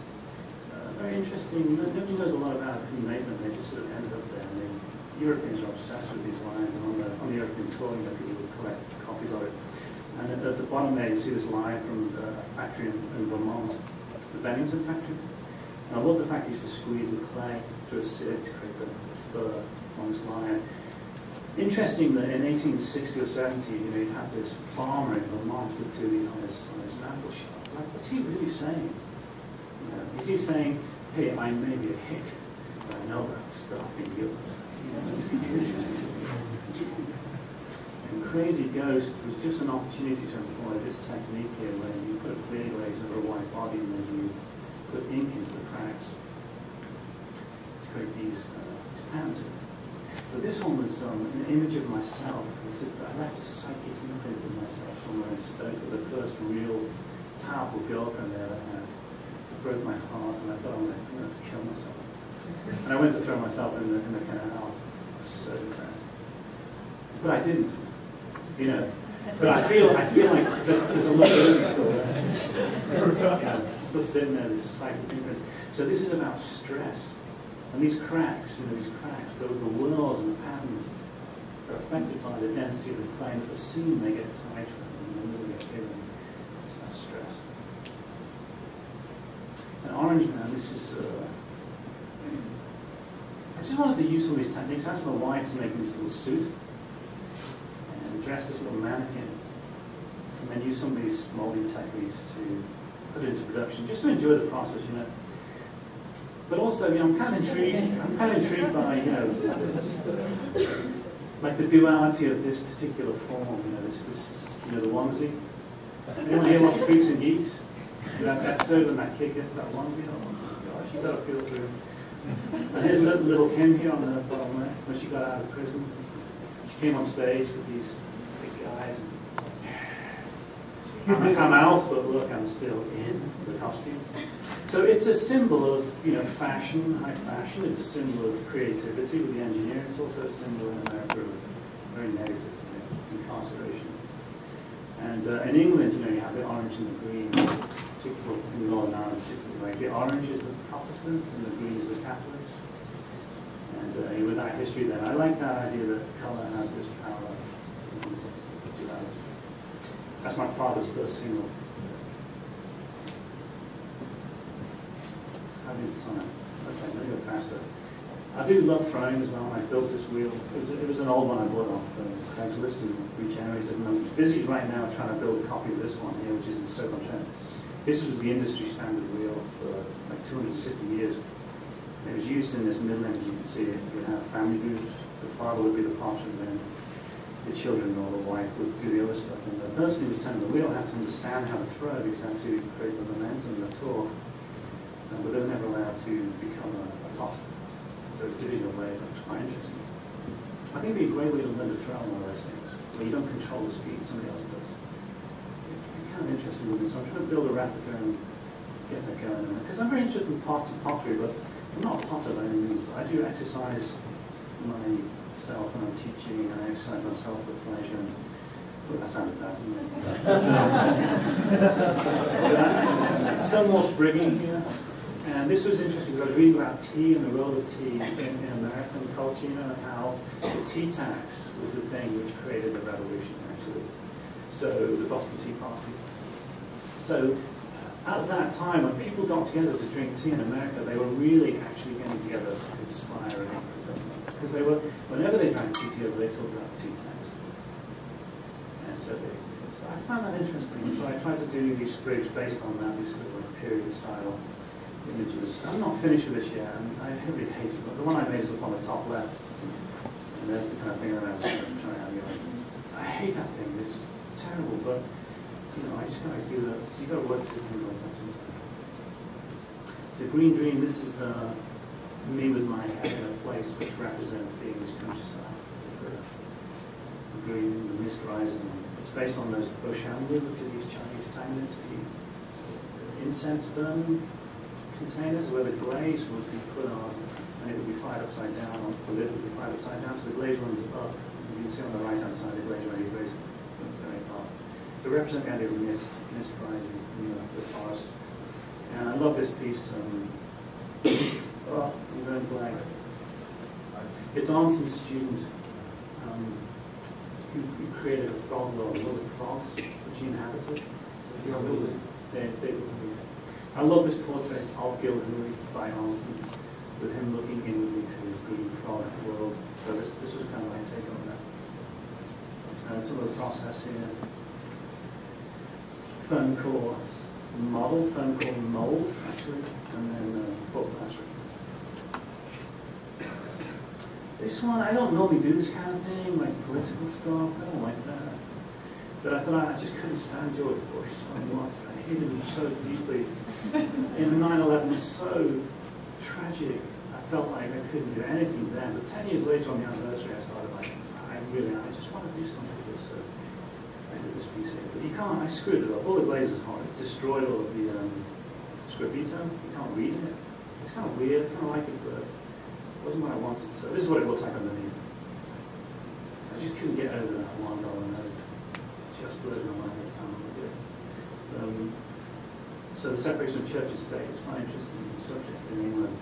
Very interesting. Nobody knows a lot about who made them. They just sort of ended up there. And the Europeans are obsessed with these lions, and on the European tour, people would collect copies of it. And at the bottom there, you see this lion from the factory in Vermont, the Bennington factory. And I love the fact he used to squeeze the clay through a sieve to create the fur on this lion. Interesting that in 1860 or 70, you had this farmer in Vermont with two of these on his mantle shelf. Like, what's he really saying? Is he saying, hey, I may be a hick, but I know about stopping you? And Crazy Ghost was just an opportunity to employ this technique here, where you put a clear glaze over a white body and then you put ink into the cracks to create these patterns. But this one was an image of myself. I left a psychic imprint of myself somewhere in Stoke, the first real powerful girlfriend I ever had. It broke my heart, and I thought I was going to kill myself. And I went to throw myself in the canal. I was so depressed. But I didn't, But I feel like there's a lot of movie still there. Still sitting there, this psychic imprint. So this is about stress. And these cracks, the whirls and the patterns are affected by the density of the clay. And at the seam, they get tighter, and then they get bigger. It's about stress. And Orange Man, this is. I just wanted to use some of these techniques. I asked my wife to make this little suit and dress this little mannequin, and then use some of these molding techniques to put it into production, just to enjoy the process, But also, I'm kind of intrigued by, like the duality of this particular form. The onesie. Anyone here watch Freaks and Geeks? That episode when that kid gets that onesie. Oh my gosh, you got to feel through. And here's little Kim here on the bottom there, when she got out of prison. She came on stage with these big guys. I'm out, but look, I'm still in the costume. So it's a symbol of, fashion, high fashion. It's a symbol of creativity with the engineer. It's also a symbol in America of very negative, incarceration. And in England, you have the orange and the green. Particularly in Northern Ireland, like the orange is the Protestants and the green is the Catholics. And with that history, then I like that idea that color has this power. That's my father's first single. Okay, let me go faster. I do love throwing as well. I built this wheel. It was an old one I bought off Craigslist and regenerated. And I'm busy right now trying to build a copy of this one here, which is in Stoke-on-Trent. This was the industry standard wheel for like 250 years. It was used in this Midland, as you can see. You would have family groups. The father would be the potter, and then the children or the wife would do the other stuff. And the person who was turning the wheel had to understand how to throw, because that's who created the momentum and the torque. But they were never allowed to become a potter. So it's division of labor. It's quite interesting. I think it'd be a great way to learn to throw one of those things, where you don't control the speed, somebody else does. It's kind of interesting with this. So I'm trying to build a replica and get that going. Because I'm very interested in pots and pottery, but I'm not a potter by any means. But I do exercise myself when I'm teaching, and I exercise myself for pleasure. Well, that sounded bad. Some more sprigging here. And this was interesting because I was reading about tea and the role of tea in American culture, and how the tea tax was the thing which created the revolution, actually. So, the Boston Tea Party. So, at that time, when people got together to drink tea in America, they were really actually getting together to conspire against the government. Because whenever they drank tea together, they talked about tea tax. And so I found that interesting. So I tried to do these scripts based on that, this sort of like period style images. I'm not finished with this yet, and I really hate it, but the one I made is up on the top left. And there's the kind of thing that I was trying to emulate. I hate that thing, it's terrible, but you know, I just gotta do that. You gotta work through things like that sometimes. So Green Dream, this is me with my head in a place which represents the English countryside. The green, the mist rising. It's based on those boshambu, which are these Chinese tablets, the incense burning containers where the glaze would be put on and it would be fired upside down, or the lid would be fired upside down, so the glaze runs up. You can see on the right hand side the glaze ready glaze runs very far. So represent the idea of mist rising in the forest. And I love this piece. Oh, I'm going blank. It's Arnson's student who created a frog world, a world of frogs, which he inhabited. I love this portrait of Gilhooly by Arnson, with him looking inwardly to his green frog world. So this was kind of my take on that. And some of the process here. Fern core model, fern core mold, actually, and then photography. This one, I don't normally do this kind of thing, like political stuff. I don't like that. But I thought I just couldn't stand George Bush so much. I hated him so deeply. And 9/11 was so tragic. I felt like I couldn't do anything then. But 10 years later on the anniversary, I started like, I just want to do something with this. So I did this piece here. But you can't, I screwed it up. All the glaze is hard. It destroyed all of the scripito. You can't read it. It's kind of weird. I kind of like it, but it wasn't what I wanted. So this is what it looks like underneath. I just couldn't get over that $1 note. Just blurred my mind at the time. So the separation of church and state is quite an interesting subject in England,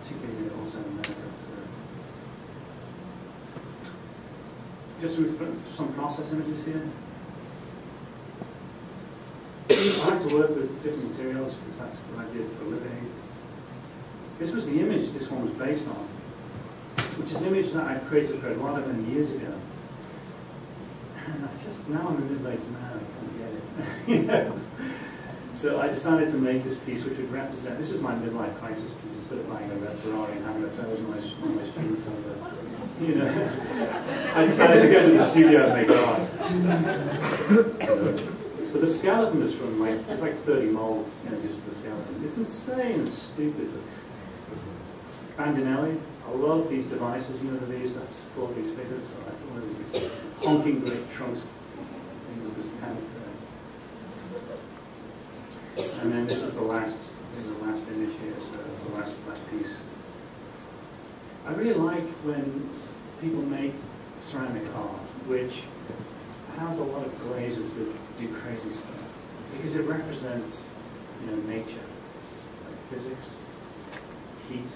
particularly also in America. So just some process images here. I like to work with different materials because that's what I did for a living. This was the image this one was based on, which is an image that I created for Eduardo many years ago. And I just, now I'm a middle-aged man, I can't get it. You know? So I decided to make this piece which would represent, this is my midlife crisis piece, instead of buying a red Ferrari and having a pair of my students over. You know, I decided to go to the studio and make art. But the skeleton is from like, it's like 30 molds, you know, just the skeleton. It's insane and stupid. Bandinelli, I love these devices, you know, that they used to support these figures. So I thought it was honking great trunks. And then this is the last image here, so the last piece. I really like when people make ceramic art, which has a lot of glazes that do crazy stuff, because it represents, you know, nature, like physics, heat,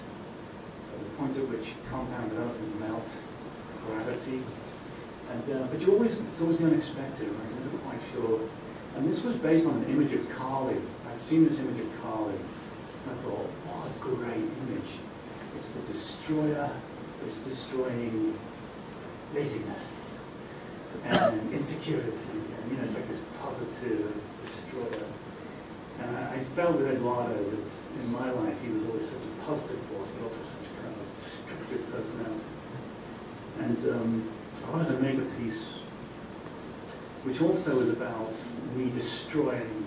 the point at which compound development melt, gravity, and but it's always the unexpected, right? You're never quite sure. And this was based on an image of Kali. I'd seen this image of Kali, and I thought, what a great image. It's the destroyer, it's destroying laziness and insecurity. And, you know, it's like this positive destroyer. And I felt with Eduardo that in my life he was always such a positive force, but also such a kind of destructive personality. And I wanted to make a piece which also is about me destroying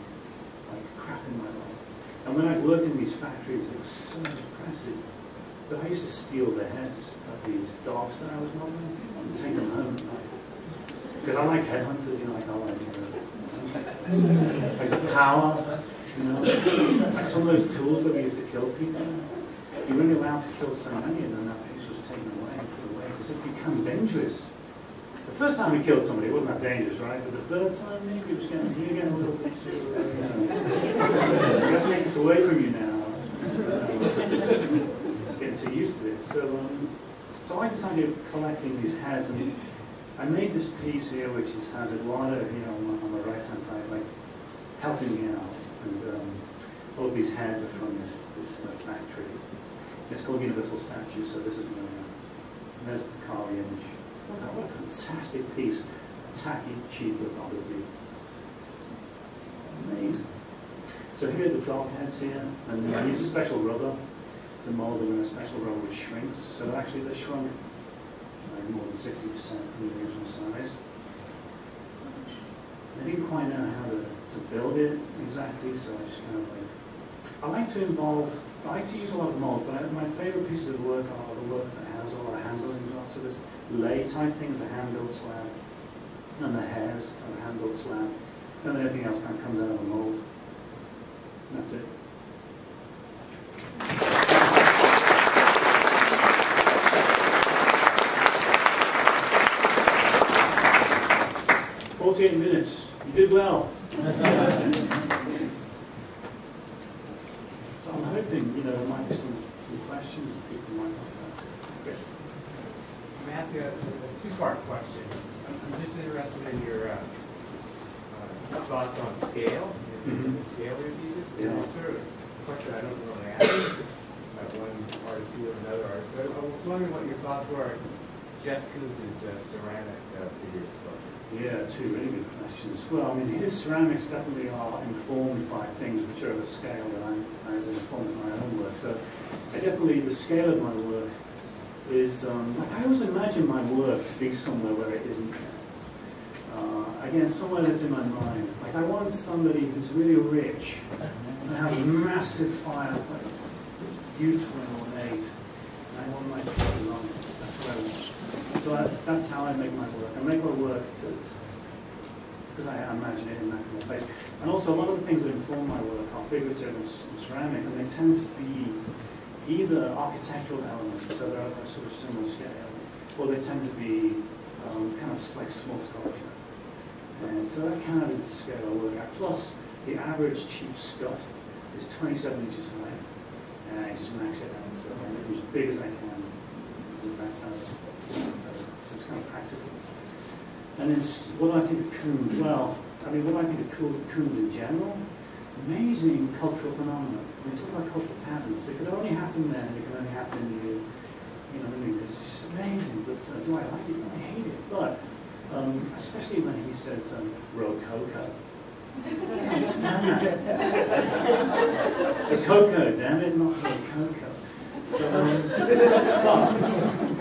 like crap in my life. And when I've worked in these factories, it was so depressive. But I used to steal the heads of these dogs that I was modeling and take them home at night. Because I like headhunters, you know, like I like the power, you know. Like some of those tools that we used to kill people. You weren't allowed to kill so many, and then that piece was taken away and put away because it became dangerous. The first time we killed somebody, it wasn't that dangerous, right? But the third time, maybe it was getting a little bit too, you know. We've got to take this away from you now. Getting too used to this. So I decided collecting these heads, and I made this piece here, which has Eduardo, you know, on the right-hand side, like helping me out. And all of these heads are from this factory. It's called Universal Statue, so this is my, and there's the Kali image. What a fantastic piece. Tacky, cheap, but obviously amazing. So here are the dog heads here, and I use a special rubber to mold them in a special rubber which shrinks. So actually they shrunk more than 60% from the original size. I didn't quite know how to build it exactly, so I just kind of like, I like to use a lot of mold, but my favorite pieces of work are the work that has all the hand building as well. So this lay type thing is a hand built slab, and the hairs are a hand built slab, and then everything else kind of comes out of the mold. And that's it. Minutes. You did well. So I'm hoping, there might be some questions that people might have. Chris? Matthew, a two-part question. I'm just interested in your thoughts on scale, the scale reviews. Yeah. Sort of a question I don't really ask one artist to another artist. But I was wondering what your thoughts were on Jeff Koons' ceramic figure sculpture. Yeah, two really good questions. Well, I mean, his ceramics definitely are informed by things which are of a scale that I've informed in my own work. So the scale of my work is, I always imagine my work to be somewhere where it isn't there. Again, somewhere that's in my mind. Like I want somebody who's really rich and has a massive fireplace, beautiful and ornate, and I want my pictures on it. That's what I want. So that's how I make my work. I make my work because I imagine it in that kind of place. And also, a lot of the things that inform my work are figurative and ceramic, and they tend to be either architectural elements, so they're a sort of similar scale, or they tend to be kind of like small sculpture. And so that kind of is the scale I work at. Plus, the average cheap scut is 27 inches high, and I just max it out, so I make it as big as I can. So it's kind of practical. And then what do I think of Koons? Well, I mean, what do I think of Koons in general? Amazing cultural phenomena. When we talk about cultural patterns, they could only happen then, they could only happen in the, what I mean, it's just amazing. But do I like it? No, I hate it. But especially when he says Rococo. I stand it. The cocoa, damn it, not Rococo. So,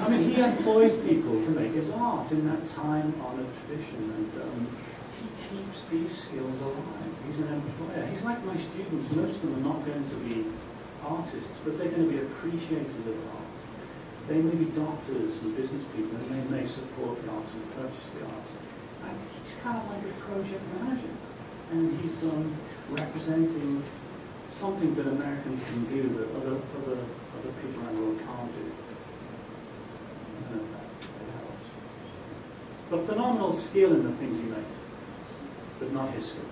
I mean, he employs people to make his art in that time-honored tradition, and he keeps these skills alive. He's an employer. He's like my students. Most of them are not going to be artists, but they're going to be appreciators of art. They may be doctors and business people, and they may support the arts and purchase the arts. And he's kind of like a project manager, and he's representing something that Americans can do that other people around the world can't do. I don't know if that helps. But phenomenal skill in the things he makes, but not his skill.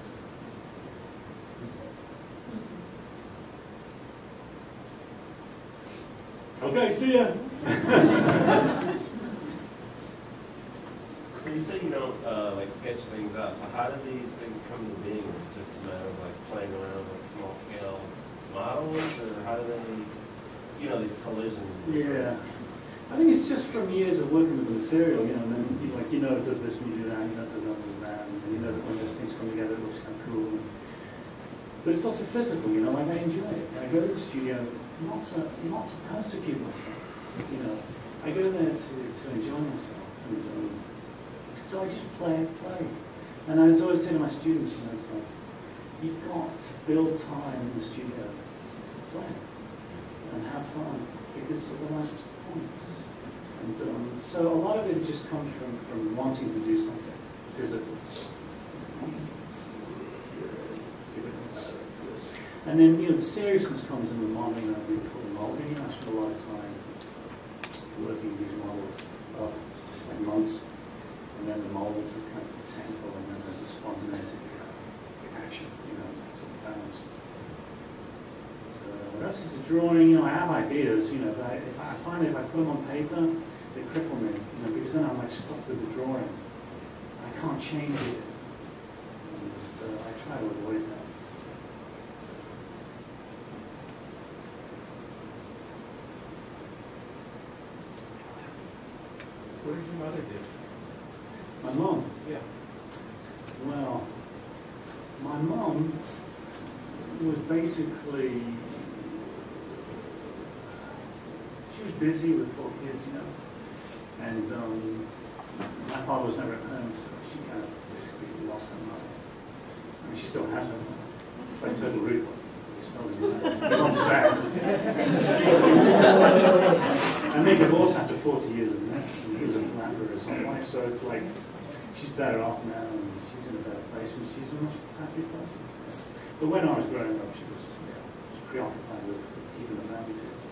Okay, see ya. So you say you don't like sketch things out. So how do these things come to being? Is it just a matter of like playing around with small scale models, or how do they, these collisions? Yeah, I think it's just from years of working with the material, and then it does this when you do that, it does that, does that, and you know that when those things come together, it looks kind of cool. But it's also physical, like I enjoy it. I go to the studio not to persecute myself, I go there to enjoy myself. And, so I just play. And I always say to my students, it's like, you've got to build time in the studio to play and have fun, because otherwise what's the point? And so a lot of it just comes from wanting to do something physical. And then, the seriousness comes in the modeling that we call molding. I spend a lot of time working these models up, like months, and then the molds are kind of technical, and then there's the spontaneity, action, it's balance. So the rest of the drawing, I have ideas, but I find if I put them on paper, they cripple me, because then I'm like stuck with the drawing. I can't change it. And so I try to avoid that. What did your mother do? My mom? Yeah. Well, my mom, was basically, she was busy with 4 kids, you know, and my father was never at home, so she kind of basically lost her mind. I mean, she still has her mind. It's like total root. He wants it back. And they divorced after 40 years of marriage, and he was a philanderer his whole life, so it's like, she's better off now, and she's in a better place, and she's a much happier person. But when I was growing up, she was preoccupied with keeping the family together.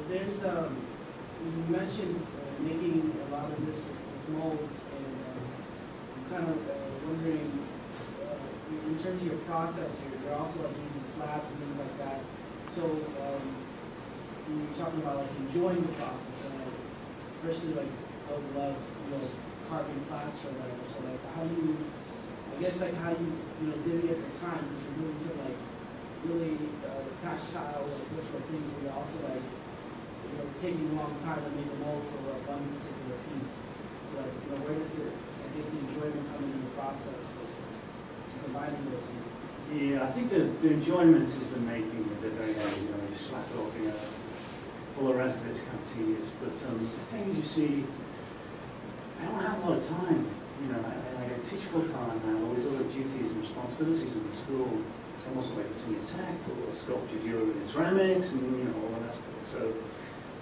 There's, you mentioned making a lot of this with molds, and I'm kind of wondering, in terms of your process here, you're also like using slabs and things like that. So you're talking about like enjoying the process, and especially like I would love, you know, carving plaster or whatever. So like how do you, I guess like how you know, divvy up your time, because you're doing some like really tactile, like this sort of things, but you're also like, you know, taking a long time to make a mold for one particular piece. So like, you know, where does it, I guess the enjoyment come in the process of combining those things? Yeah, I think the enjoyment is the making of the very end, you know, you slap it all together. All the rest of it's kind of tedious, but the things you see, I don't have a lot of time. You know, I teach full time now, all these other duties and responsibilities in the school. It's almost like a senior tech or sculpture viewer in ceramics and, you know, all the rest of it. So,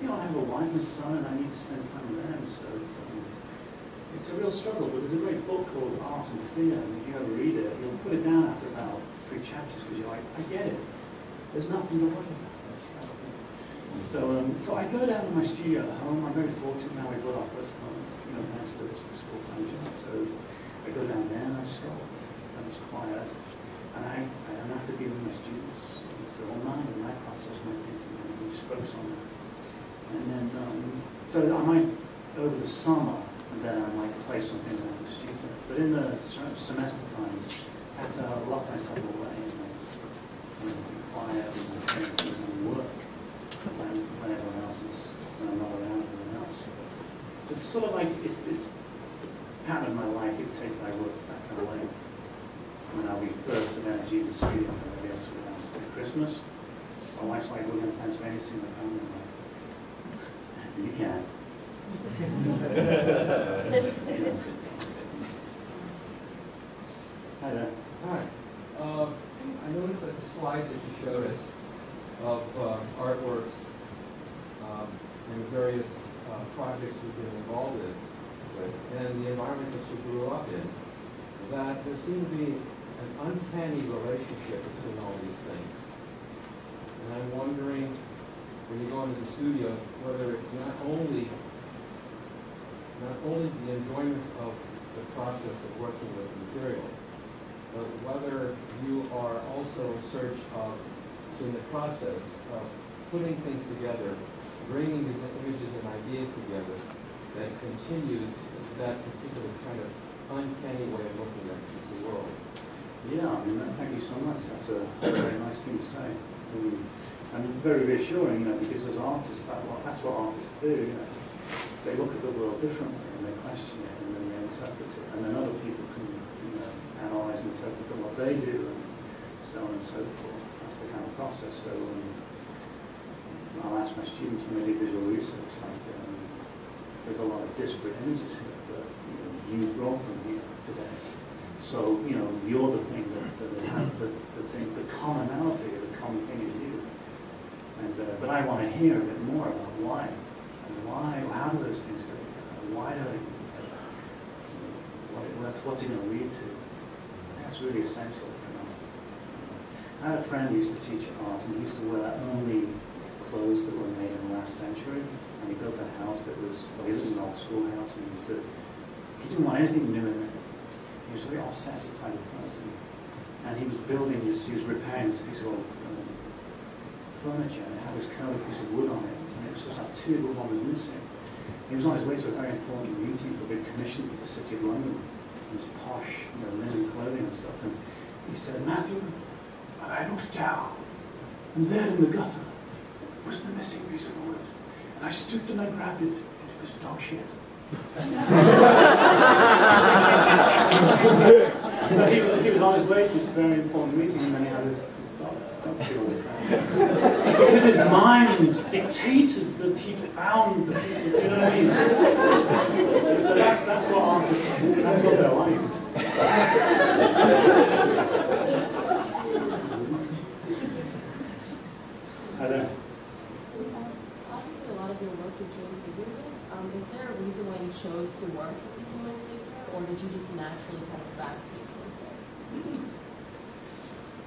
you know, I have a wife and son, and I need to spend time with them, so it's a real struggle. But there's a great book called Art and Fear, and if you ever read it, you'll put it down after about 3 chapters because you're like, I get it. There's nothing to worry about. So I go down to my studio at home. I'm very fortunate now. We got our first home, you know, thanks to this full-time job. So I go down there and I sculpt, and it's quiet, and I don't have to be with my students. It's all mine, and my process, my thinking, and we just focus on that. And then, so I might, over the summer, and then I might play something around the studio. But in the semester times, I have to lock myself away and be quiet and work when everyone else is, when I'm not around everyone else. So it's sort of like, it's part of my life, it takes that I work that kind of way. When I'll be burst of energy in the studio, I guess, around Christmas. My wife's like, we're going to Pennsylvania to see my family. You can. Hi there. Hi. I noticed that the slides that you showed us of artworks and various projects you've been involved with, and the environment that you grew up in, that there seemed to be an uncanny relationship between all these things. And I'm wondering, when you go into the studio, whether it's not only the enjoyment of the process of working with material, but whether you are also in search of, in the process of putting things together, bringing these images and ideas together, that continues that particular kind of uncanny way of looking at the world. Yeah, I mean, thank you so much. That's a very nice thing to say. And very reassuring, you know, because as artists, that's what artists do. You know, they look at the world differently and they question it and then they interpret it, and then other people can, you know, analyze and interpret what they do, and so on and so forth. That's the kind of process. So I'll ask my students when they do visual research, like, there's a lot of disparate images here, but you brought them here today. So, you know, you're the thing that have the commonality, the common thing is you. And, but I want to hear a bit more about why. And how do those things go together? Why do they go together? What's it going to lead to? That's really essential. You know? I had a friend who used to teach art, and he used to wear only clothes that were made in the last century. And he built a house that was, well, he lived in an old schoolhouse, and he didn't want anything new in it. He was a very obsessive type of person. And he was building this, he was repairing this piece of old furniture, and it had this curly piece of wood on it, and it was just like 2, but 1 was missing. He was on his way to a very important meeting for a big commission for the City of London, this posh, you know, linen clothing and stuff, and he said, Matthew, I looked down, and there in the gutter was the missing piece of wood. And I stooped and I grabbed it, and it was dog shit. So he was on his way to this very important meeting, and then he had this doctor all the time. Because his mind dictated that he found the piece of, you know what I mean? So that's what artists, that's what they're like. I don't know. Obviously, a lot of your work is really figurative. Is there a reason why you chose to work with a human figure, or did you just naturally kind of gravitate towards it?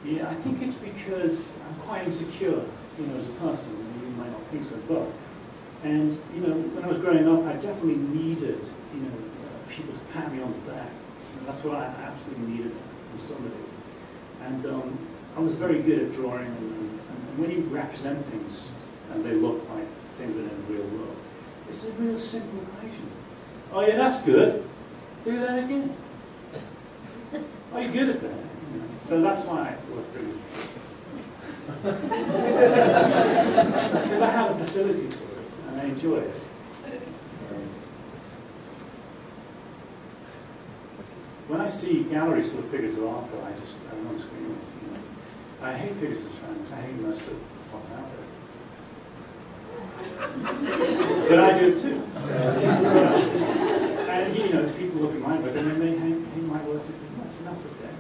Yeah, I think it's because I'm quite insecure, you know, as a person. You might not think so, but, and, you know, when I was growing up, I definitely needed, you know, people to pat me on the back. And that's what I absolutely needed from somebody. And I was very good at drawing, and when you represent things, and they look like things that are in the real world, it's a real simple equation. Oh yeah, that's good. Do that again. Oh, you're good at that. You know? So that's why I work pretty. Because I have a facility for it, and I enjoy it. When I see galleries full of figures of art, though, I want to scream. You know. I hate figures of triangles. I hate most of what's out there. But I do it too. And you know, people look at my work and then they hate my work just as much, and that's okay.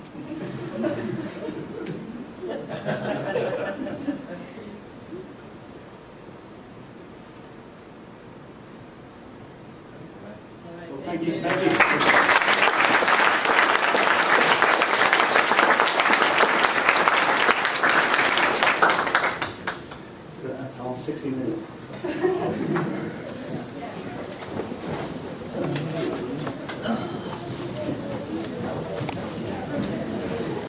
Well, thank you.